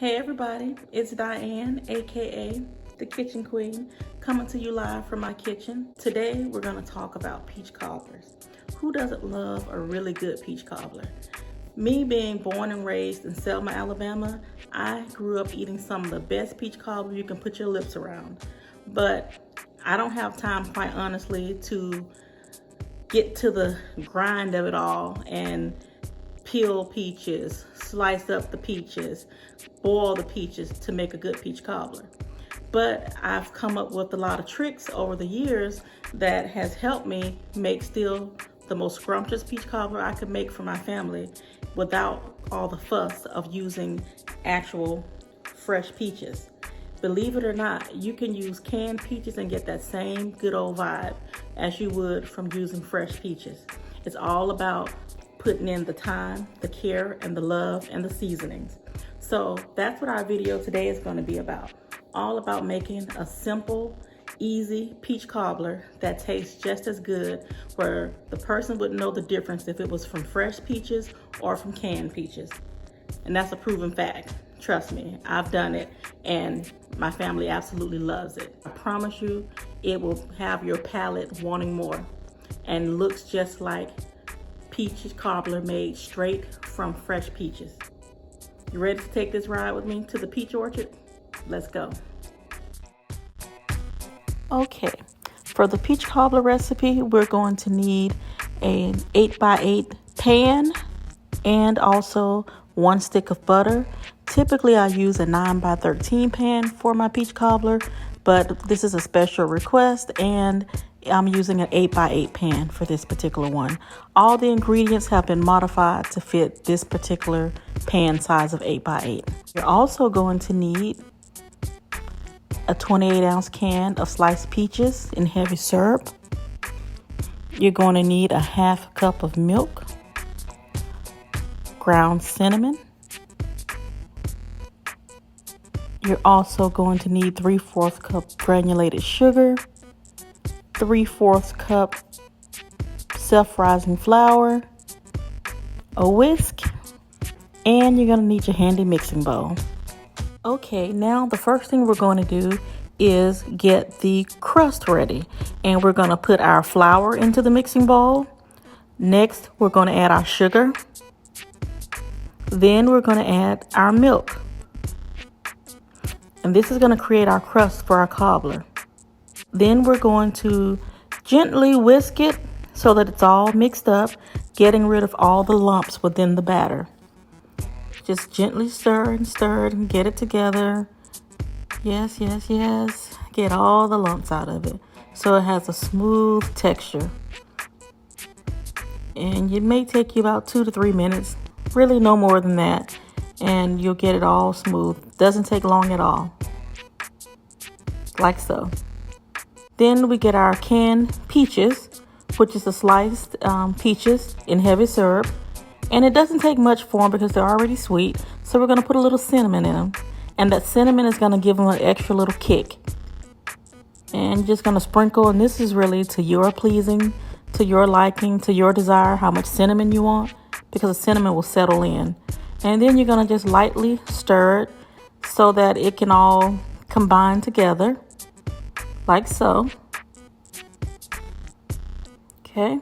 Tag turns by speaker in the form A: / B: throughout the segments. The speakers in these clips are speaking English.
A: Hey everybody, it's Diane, aka the Kitchen Queen, coming to you live from my kitchen. Today we're going to talk about peach cobblers. Who doesn't love a really good peach cobbler? Me being born and raised in Selma, Alabama, I grew up eating some of the best peach cobbler you can put your lips around. But I don't have time, quite honestly, to get to the grind of it all and peel peaches, slice up the peaches, boil the peaches to make a good peach cobbler. But I've come up with a lot of tricks over the years that has helped me make still the most scrumptious peach cobbler I could make for my family without all the fuss of using actual fresh peaches. Believe it or not, you can use canned peaches and get that same good old vibe as you would from using fresh peaches. It's all about putting in the time, the care, and the love, and the seasonings. So that's what our video today is going to be about. All about making a simple, easy peach cobbler that tastes just as good, where the person wouldn't know the difference if it was from fresh peaches or from canned peaches. And that's a proven fact. Trust me, I've done it, and my family absolutely loves it. I promise you, it will have your palate wanting more, and looks just like peach cobbler made straight from fresh peaches. You ready to take this ride with me to the peach orchard? Let's go. Okay, for the peach cobbler recipe, we're going to need an 8x8 pan and also 1 stick of butter. Typically I use a 9x13 pan for my peach cobbler, but this is a special request and I'm using an 8x8 pan for this particular one. All the ingredients have been modified to fit this particular pan size of 8x8. You're also going to need a 28-ounce can of sliced peaches in heavy syrup. You're going to need a half cup of milk, ground cinnamon. You're also going to need 3/4 cup granulated sugar, 3/4 cup self-rising flour, a whisk, and you're going to need your handy mixing bowl. Okay, now the first thing we're going to do is get the crust ready, and we're going to put our flour into the mixing bowl. Next, we're going to add our sugar. Then we're going to add our milk. And this is going to create our crust for our cobbler. Then we're going to gently whisk it so that it's all mixed up, getting rid of all the lumps within the batter. Just gently stir and get it together. Yes. Get all the lumps out of it so it has a smooth texture. And it may take you about 2 to 3 minutes, really no more than that, and you'll get it all smooth. Doesn't take long at all, like so. Then we get our canned peaches, which is the sliced peaches in heavy syrup. And it doesn't take much for them because they're already sweet. So we're going to put a little cinnamon in them. And that cinnamon is going to give them an extra little kick. And just going to sprinkle. And this is really to your pleasing, to your liking, to your desire, how much cinnamon you want. Because the cinnamon will settle in. And then you're going to just lightly stir it so that it can all combine together. Like so. Okay.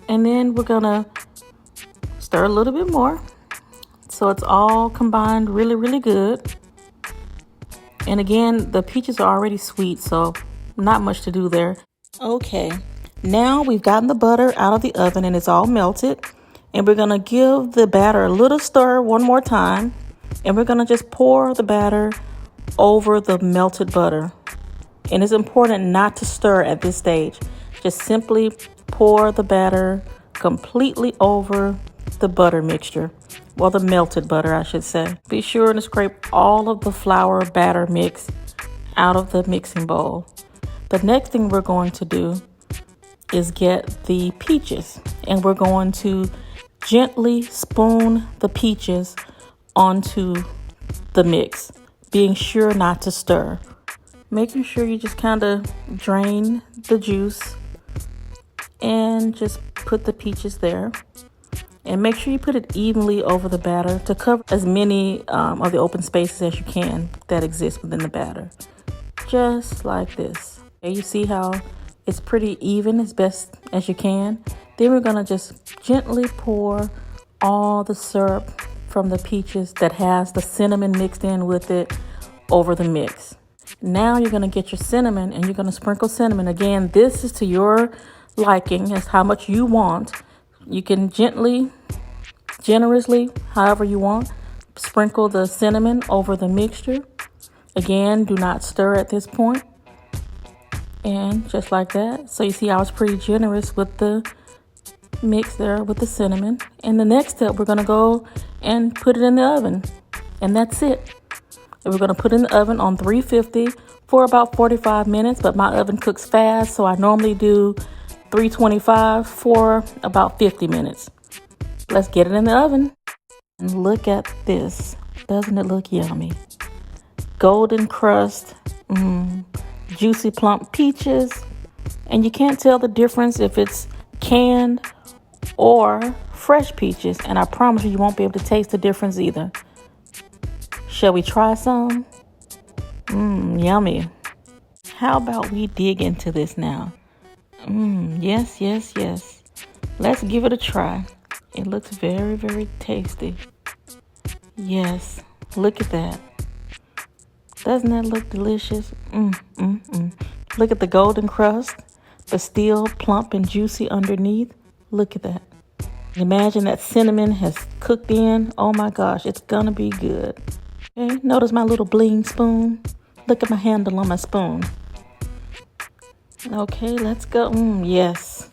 A: And then we're going to stir a little bit more so it's all combined really good. And again, the peaches are already sweet, so not much to do there. Okay, now we've gotten the butter out of the oven and it's all melted, and we're gonna give the batter a little stir one more time, and we're gonna just pour the batter over the melted butter. And it's important not to stir at this stage. Just simply pour the batter completely over the butter mixture, well, the melted butter, I should say. Be sure to scrape all of the flour batter mix out of the mixing bowl. The next thing we're going to do is get the peaches, and we're going to gently spoon the peaches onto the mix, being sure not to stir. Making sure you just kind of drain the juice and just put the peaches there. And make sure you put it evenly over the batter to cover as many of the open spaces as you can that exist within the batter. Just like this. And you see how it's pretty even as best as you can. Then we're gonna just gently pour all the syrup from the peaches that has the cinnamon mixed in with it over the mix. Now you're gonna get your cinnamon and you're gonna sprinkle cinnamon. Again, this is to your liking as how much you want. You can generously, however you want, sprinkle the cinnamon over the mixture. Again, do not stir at this point. And just like that. So you see I was pretty generous with the mix there with the cinnamon. And the next step, we're gonna go and put it in the oven. And that's it. And we're gonna put it in the oven on 350 for about 45 minutes, but my oven cooks fast, so I normally do 325 for about 50 minutes. Let's get it in the oven. And look at this. Doesn't it look yummy? Golden crust, juicy plump peaches. And you can't tell the difference if it's canned or fresh peaches. And I promise you won't be able to taste the difference either. Shall we try some? Yummy. How about we dig into this now? Yes. Let's give it a try. It looks very, very tasty. Yes, look at that. Doesn't that look delicious? Look at the golden crust, but still plump and juicy underneath. Look at that. Imagine that cinnamon has cooked in. Oh my gosh, it's gonna be good. Okay, notice my little bling spoon. Look at my handle on my spoon. Okay, let's go. Yes.